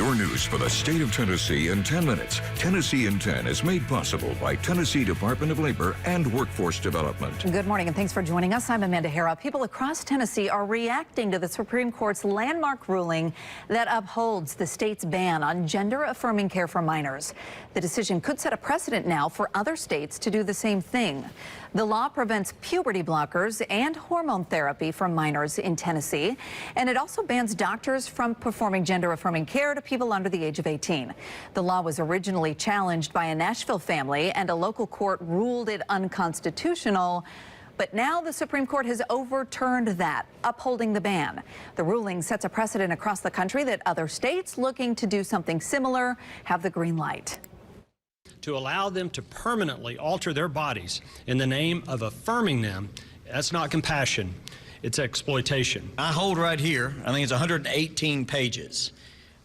Your news for the state of Tennessee in 10 minutes. Tennessee in 10 is made possible by Tennessee Department of Labor and Workforce Development. Good morning and thanks for joining us. I'm Amanda Hara. People across Tennessee are reacting to the Supreme Court's landmark ruling that upholds the state's ban on gender-affirming care for minors. The decision could set a precedent now for other states to do the same thing. The law prevents puberty blockers and hormone therapy from minors in Tennessee, and it also bans doctors from performing gender-affirming care to people under the age of 18. The law was originally challenged by a Nashville family, and a local court ruled it unconstitutional. But now the Supreme Court has overturned that, upholding the ban. The ruling sets a precedent across the country that other states looking to do something similar have the green light. To allow them to permanently alter their bodies in the name of affirming them, that's not compassion, it's exploitation. I hold right here, I think it's 118 pages,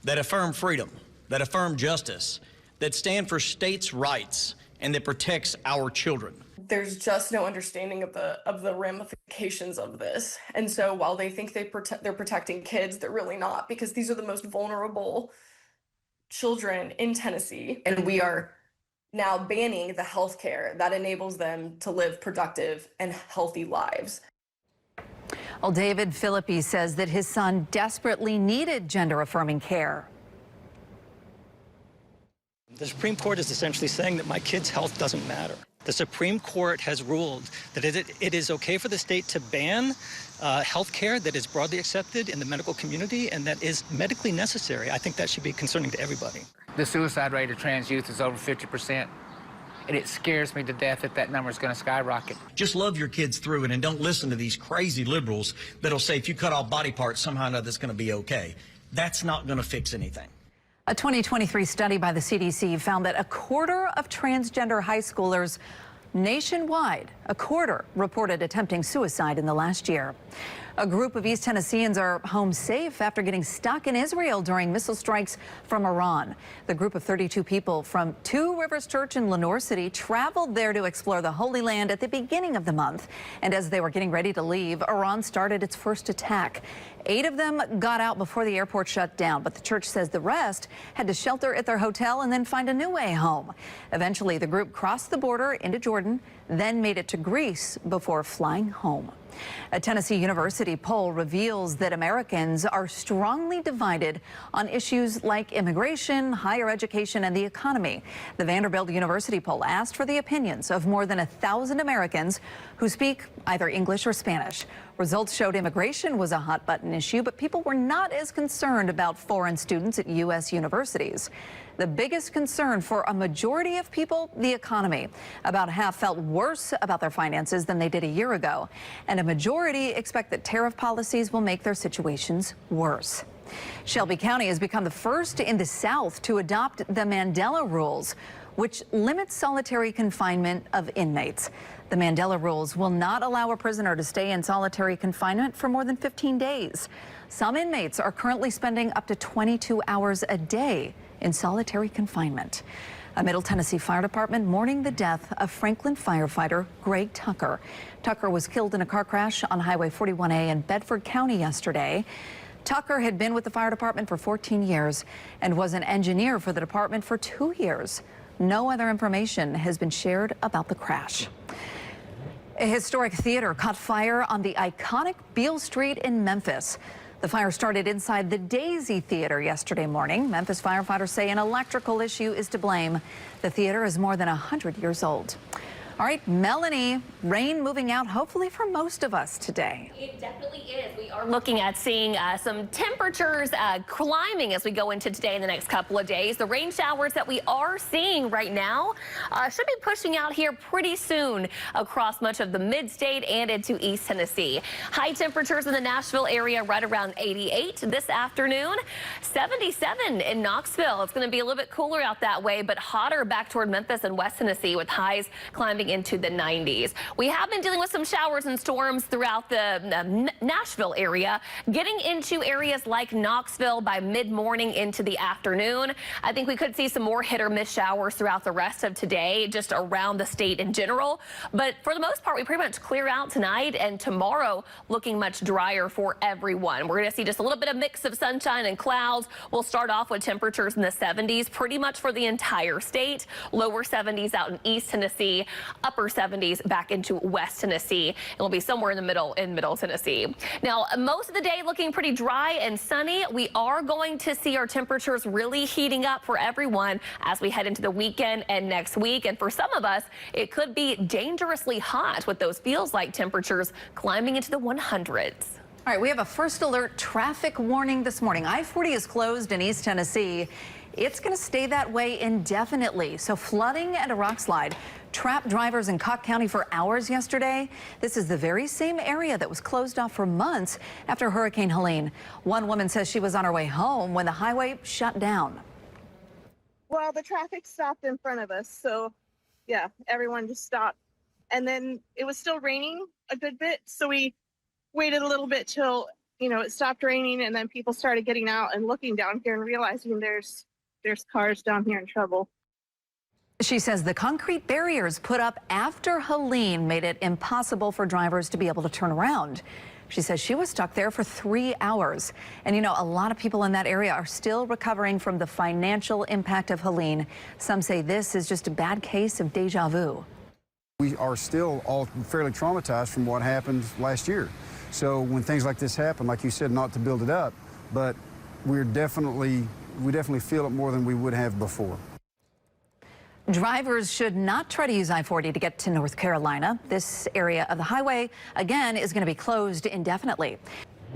that affirm freedom, that affirm justice, that stand for states' rights, and that protects our children. There's just no understanding of the ramifications of this. And so while they think they're protecting kids, they're really not, because these are the most vulnerable children in Tennessee, and we are now banning the health care that enables them to live productive and healthy lives. Well, David Philippi says that his son desperately needed gender-affirming care. The Supreme Court is essentially saying that my kid's health doesn't matter. The Supreme Court has ruled that it is okay for the state to ban health care that is broadly accepted in the medical community and that is medically necessary. I think that should be concerning to everybody. The suicide rate of trans youth is over 50%, and it scares me to death that that number is going to skyrocket. Just love your kids through it and don't listen to these crazy liberals that'll say if you cut off body parts, somehow or another it's going to be okay. That's not going to fix anything. A 2023 study by the CDC found that a quarter of transgender high schoolers nationwide, a quarter, reported attempting suicide in the last year. A group of East Tennesseans are home safe after getting stuck in Israel during missile strikes from Iran. The group of 32 people from Two Rivers Church in Lenoir City traveled there to explore the Holy Land at the beginning of the month. And as they were getting ready to leave, Iran started its first attack. 8 of them got out before the airport shut down, but the church says the rest had to shelter at their hotel and then find a new way home. Eventually, the group crossed the border into Jordan, then made it to Greece before flying home. A Tennessee University poll reveals that Americans are strongly divided on issues like immigration, higher education, and the economy. The Vanderbilt University poll asked for the opinions of more than 1,000 Americans who speak either English or Spanish. Results showed immigration was a hot-button issue, but people were not as concerned about foreign students at U.S. universities. The biggest concern for a majority of people, the economy. About half felt worse about their finances than they did a year ago, and a majority expect that tariff policies will make their situations worse. Shelby County has become the first in the South to adopt the Mandela Rules, which limits solitary confinement of inmates. The Mandela Rules will not allow a prisoner to stay in solitary confinement for more than 15 days. Some inmates are currently spending up to 22 hours a day in solitary confinement. A Middle Tennessee Fire Department mourning the death of Franklin firefighter Greg Tucker. Tucker was killed in a car crash on Highway 41A in Bedford County yesterday. Tucker had been with the fire department for 14 years and was an engineer for the department for 2 years. No other information has been shared about the crash. A historic theater caught fire on the iconic Beale Street in Memphis. The fire started inside the Daisy Theater yesterday morning. Memphis firefighters say an electrical issue is to blame. The theater is more than 100 years old. All right, Melanie, rain moving out hopefully for most of us today. It definitely is. We are looking at seeing some temperatures climbing as we go into today and the next couple of days. The rain showers that we are seeing right now should be pushing out here pretty soon across much of the mid-state and into East Tennessee. High temperatures in the Nashville area right around 88 this afternoon. 77 in Knoxville. It's going to be a little bit cooler out that way, but hotter back toward Memphis and West Tennessee with highs climbing dropping into the 90s. We have been dealing with some showers and storms throughout the Nashville area, getting into areas like Knoxville by mid-morning into the afternoon. I think we could see some more hit or miss showers throughout the rest of today, just around the state in general. But for the most part, we pretty much clear out tonight, and tomorrow looking much drier for everyone. We're going to see just a little bit of mix of sunshine and clouds. We'll start off with temperatures in the 70s pretty much for the entire state. Lower 70s out in East Tennessee, upper 70s back into West Tennessee. It'll be somewhere in the middle in Middle Tennessee. Now, most of the day looking pretty dry and sunny. We are going to see our temperatures really heating up for everyone as we head into the weekend and next week. And for some of us, it could be dangerously hot with those feels like temperatures climbing into the 100s. All right, we have a first alert traffic warning this morning. I-40 is closed in East Tennessee. It's going to stay that way indefinitely. So flooding and a rock slide trapped drivers in Cocke County for hours yesterday. This is the very same area that was closed off for months after Hurricane Helene. One woman says she was on her way home when the highway shut down. Well, the traffic stopped in front of us. So, yeah, everyone just stopped. And then it was still raining a good bit. So we waited a little bit till, it stopped raining. And then people started getting out and looking down here and realizing there's cars down here in trouble. She says the concrete barriers put up after Helene made it impossible for drivers to be able to turn around. She says she was stuck there for 3 hours. And a lot of people in that area are still recovering from the financial impact of Helene. Some say this is just a bad case of deja vu. We are still all fairly traumatized from what happened last year. So when things like this happen, like you said, not to build it up, but we definitely feel it more than we would have before. Drivers should not try to use I-40 to get to North Carolina. This area of the highway, again, is going to be closed indefinitely.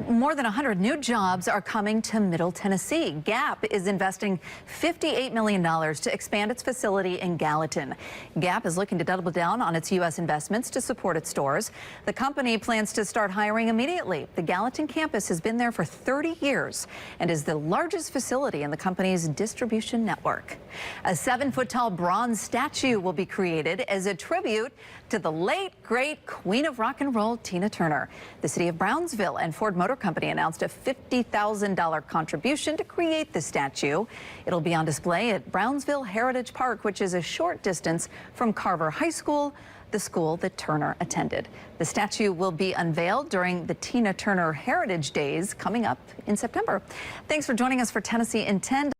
More than 100 new jobs are coming to Middle Tennessee. Gap is investing $58 million to expand its facility in Gallatin. Gap is looking to double down on its U.S. investments to support its stores. The company plans to start hiring immediately. The Gallatin campus has been there for 30 years and is the largest facility in the company's distribution network. A 7-foot-tall bronze statue will be created as a tribute to the late, great queen of rock and roll, Tina Turner. The city of Brownsville and Ford Motor Company announced a $50,000 contribution to create the statue. It'll be on display at Brownsville Heritage Park, which is a short distance from Carver High School, the school that Turner attended. The statue will be unveiled during the Tina Turner Heritage Days coming up in September. Thanks for joining us for Tennessee in 10.